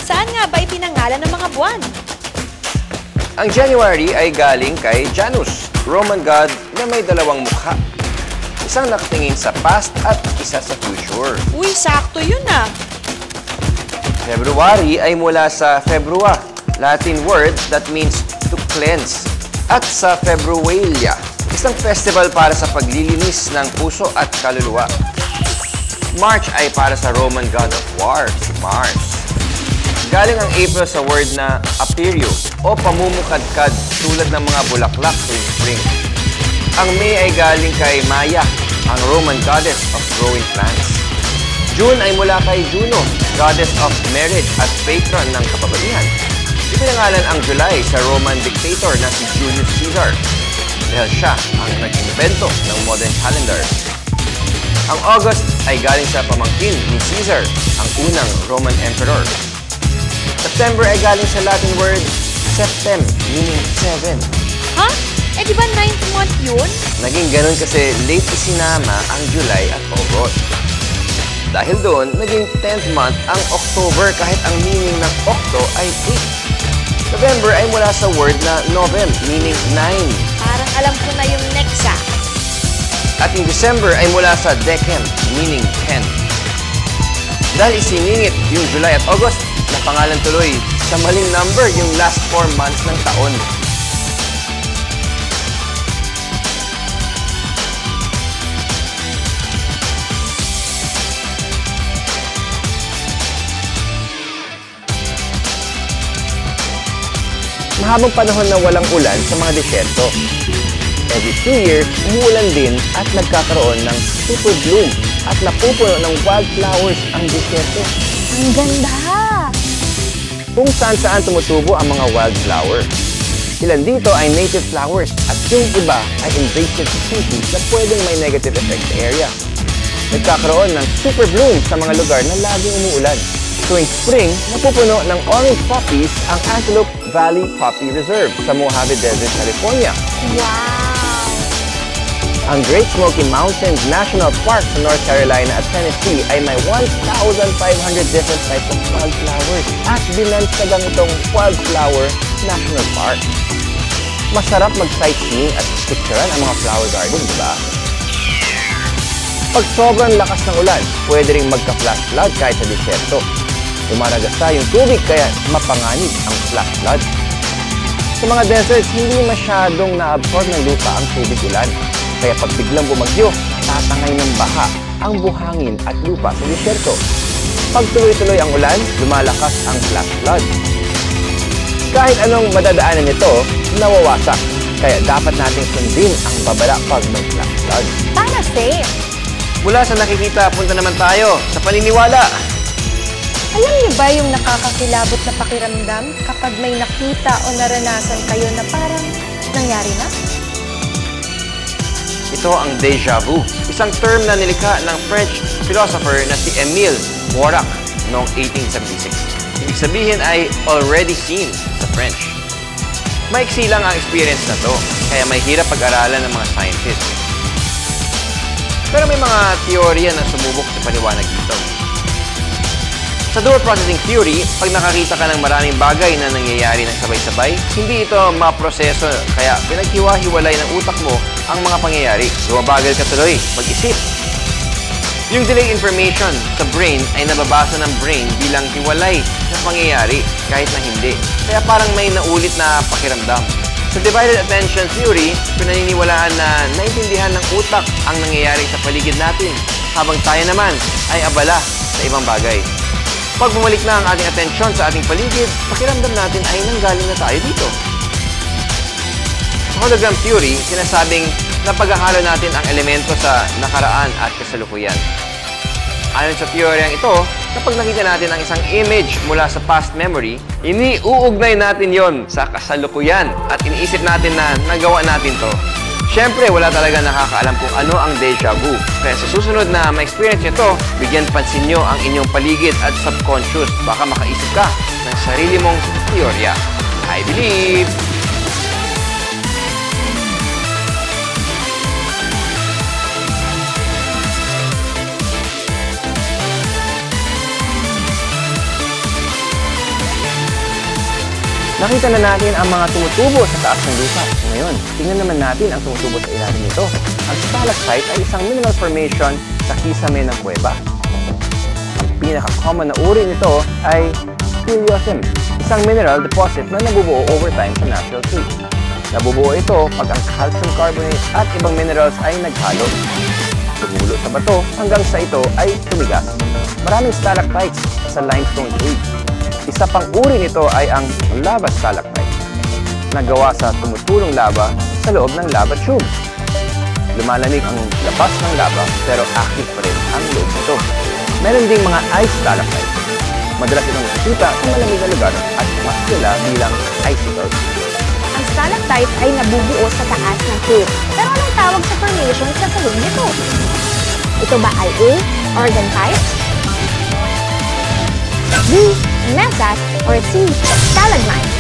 Saan nga ba ipinangalan ng mga buwan? Ang January ay galing kay Janus, Roman god na may dalawang mukha. Isang nakatingin sa past at isa sa future. Uy, sakto yun ah. February ay mula sa februa, Latin word that means to cleanse. At sa Februalia, isang festival para sa paglilinis ng puso at kaluluwa. March ay para sa Roman god of war, si Mars. Galing ang April sa word na aperio o pamumukadkad tulad ng mga bulaklak tuwing spring. Ang May ay galing kay Maya, ang Roman goddess of growing plants. June ay mula kay Juno, goddess of marriage at patron ng kababaihan. Ipinangalan ang July sa Roman dictator na si Julius Caesar dahil siya ang nag-invento ng modern calendar. Ang August ay galing sa pamangkin ni Caesar, ang unang Roman emperor. September ay galing sa Latin word septem, meaning 7. Ha? Eh di ba 9th month yun? Naging ganun kasi late isinama ang July at August. Dahil doon, naging 10th month ang October kahit ang meaning ng octo ay 8. November ay mula sa word na novem, meaning 9. Parang alam ko na yung next ah. At yung December ay mula sa decem, meaning 10. Dahil isiningit yung July at August, napangalan tuloy sa maling number yung last 4 months ng taon. Mahabang panahon na walang ulan sa mga desyerto. Every 2 years, umuulan din at nagkakaroon ng super bloom at napupuno ng wildflowers ang desyerto. Ang ganda! Kung saan-saan tumutubo ang mga wildflower. Ilan dito ay native flowers at yung iba ay invasive species na pwedeng may negative effect sa area. Nagkakaroon ng super bloom sa mga lugar na laging umuulan. Tuwing spring, napupuno ng orange poppies ang Antelope Valley Poppy Reserve sa Mojave Desert, California. Wow! Ang Great Smoky Mountains National Park sa North Carolina at Tennessee ay may 1,500 different types of wildflowers at binansagang itong Wildflower National Park. Masarap mag-sightseeing at picturean ang mga flower garden, di ba? Pag sobrang lakas ng ulan, pwede ring magka-flash flood kahit sa disyerto. Lumaragasa yung tubig kaya mapanganib ang flash flood. Sa mga deserts, hindi masyadong na-absorb ng lupa ang tubig ulan. Kaya pag biglang bumagyo, tatangay ng baha ang buhangin at lupa sa disyerto. Pag tuloy-tuloy ang ulan, lumalakas ang flash flood. Kahit anong madadaanan nito, nawawasak. Kaya dapat nating sundin ang babala pag may flash flood. Para safe! Mula sa nakikita, punta naman tayo sa paniniwala. Alam niyo ba yung nakakakilabot na pakiramdam kapag may nakita o naranasan kayo na parang nangyari na? Ito ang déjà vu, isang term na nilikha ng French philosopher na si Émile Moirac noong 1876. Ibig sabihin ay already seen sa French. Maiksi lang ang experience na to, kaya may hirap pag-aralan ng mga scientists. Pero may mga teorya na sumubok sa paliwanag dito. Sa dual processing theory, pag nakakita ka ng maraming bagay na nangyayari ng sabay-sabay, hindi ito maproseso kaya pinaghiwa-hiwalay ng utak mo ang mga pangyayari. Bumabagal ka tuloy mag-isip. Yung delayed information sa brain ay nababasa ng brain bilang hiwalay na pangyayari kahit na hindi. Kaya parang may naulit na pakiramdam. Sa divided attention theory, pinaniniwalaan na naintindihan ng utak ang nangyayari sa paligid natin, habang tayo naman ay abala sa ibang bagay. Pag bumalik na ang ating atensyon sa ating paligid, pakiramdam natin ay nanggaling na tayo dito. Sa hologram theory, sinasabing napaghahalo natin ang elemento sa nakaraan at kasalukuyan. Ayon sa teoryang ito, kapag nakita natin ang isang image mula sa past memory, iniuugnay natin yon sa kasalukuyan at iniisip natin na nagawa natin to. Siyempre, wala talaga nakakaalam kung ano ang déjà vu. Kaya sa susunod na ma-experience nyo to, bigyan pansin nyo ang inyong paligid at subconscious. Baka makaisip ka ng sarili mong teorya. I believe! Nakita na natin ang mga tumutubo sa taas ng lupa. Ngayon, tingnan naman natin ang tumutubo sa ilalim nito. Ang stalactite ay isang mineral formation sa kisame ng kuweba. Ang pinaka-common na uri nito ay Heliothem, isang mineral deposit na nabubuo over time sa natural trees. Nabubuo ito pag ang calcium carbonate at ibang minerals ay naghalo. Tumulo sa bato hanggang sa ito ay tumigas. Maraming stalactites sa limestone tree. Isa pang uri nito ay ang lava stalactite, na gawa sa tumutulong lava sa loob ng lava tube. Lumalamig ang labas ng lava pero active pa rin ang loob nito. Meron ding mga ice stalactite. Madalas itong nakikita sa malamig na lugar at mas kilala bilang icicles. Ang stalactite ay nabubuo sa taas ng cliff. Pero anong tawag sa formation sa salon nito? Ito ba ay A, organ type, B, mesas, or C, stalagmite?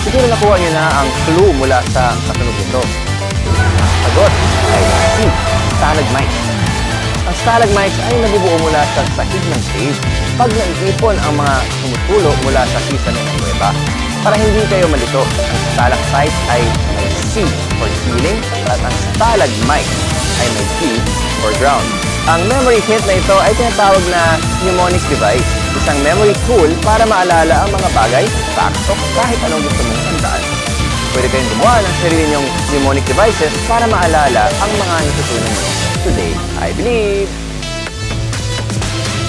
Siguro nakuha niyo na ang clue mula sa kasunod nito. Sagot ay C, stalagmites. Ang stalagmites ay nabubuo mula sa sahig ng cave pag naiipon ang mga tumutulo mula sa kisame ng kuweba. Para hindi kayo malito, ang stalactite ay may C for ceiling at ang stalagmite ay may P for ground. Ang memory hint na ito ay tinatawag na mnemonic device, isang memory tool para maalala ang mga bagay, sakto, kahit anong gusto mong tandaan. Pwede kayong gumawa ng sarili niyong mnemonic devices para maalala ang mga natutunan mo today, I believe.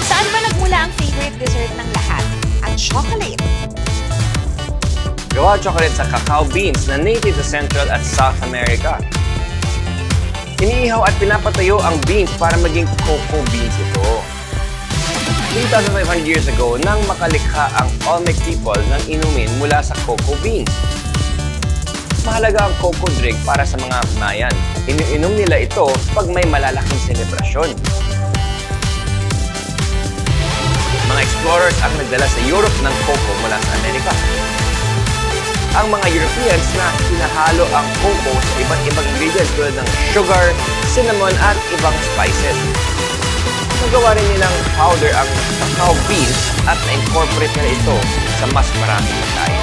Saan ba nagmula ang favorite dessert ng lahat? Ang chocolate. Gawa chocolate sa cacao beans na native sa Central at South America. Iniihaw at pinapatayo ang beans para maging cocoa beans ito. 3,500 years ago, nang makalikha ang Olmec people ng inumin mula sa cocoa beans. Mahalaga ang cocoa drink para sa mga Mayan. Iniinom nila ito pag may malalaking selebrasyon. Mga explorers ang nagdala sa Europe ng cocoa mula sa Amerika. Ang mga Europeans na hinahalo ang cocoa sa iba't ibang ingredients tulad ng sugar, cinnamon at ibang spices. Nagawa rin nilang powder ang cacao beans at na-incorporate nila ito sa mas maraming pagkain.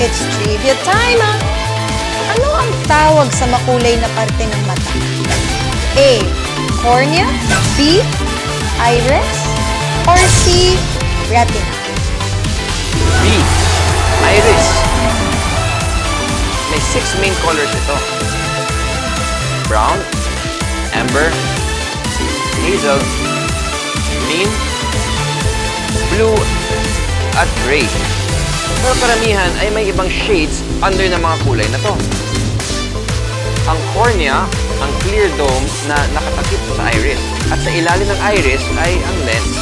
It's trivia time, ah! Ano ang tawag sa makulay na parte ng mata? A, cornea, B, iris, or C, retina? B, iris. May 6 main colors ito. Brown, amber, hazel, green, blue, at gray. Pero karamihan ay may ibang shades under ng mga kulay na to. Ang cornea, ang clear dome na nakatakip sa iris. At sa ilalim ng iris ay ang lens.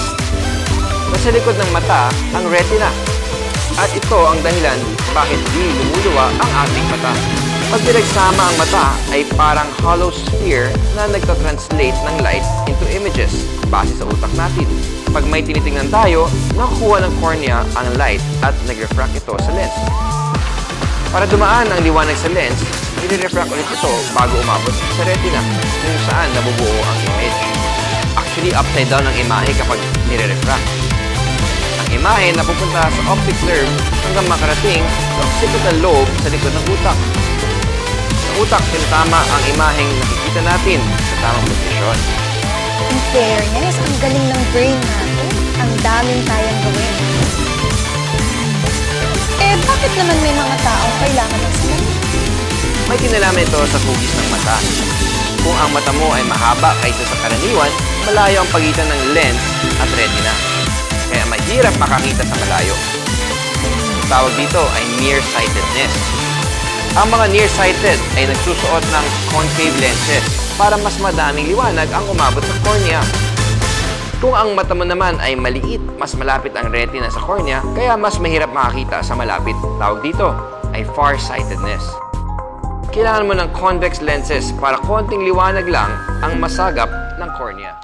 Sa likod ng mata, ang retina. At ito ang dahilan bakit di lumuluwa ang ating mata. Pag pinagsama ang mata ay parang hollow sphere na nagtatranslate ng light into images base sa utak natin. Pag may tinitingnan tayo, nakukuha ng cornea ang light at nag-refract ito sa lens. Para dumaan ang liwanag sa lens, i-refract ulit ito bago umabot sa retina, kung saan nabubuo ang image. Actually, upside down ang imahe kapag nire-refract. Ang imahe napupunta sa optic nerve hanggang makarating sa occipital lobe sa likod ng utak. Sa utak, tinatama ang imaheng nakikita natin sa tamang posisyon. In fairness, ang galing ng brain natin. Ang daming kayang gawin. Eh, bakit naman may mga taong kailangan ng salamin? May kinalaman ito sa hugis ng mata. Kung ang mata mo ay mahaba kaysa sa karaniwan, malayo ang pagitan ng lens at retina. Kaya mahirap makakita sa malayo. Ang tawag dito ay nearsightedness. Ang mga nearsighted ay nagsusuot ng concave lenses para mas madaming liwanag ang umabot sa cornea. Kung ang mata mo naman ay maliit, mas malapit ang retina sa cornea, kaya mas mahirap makakita sa malapit. Tawag dito ay farsightedness. Kailangan mo ng convex lenses para konting liwanag lang ang masagap ng cornea.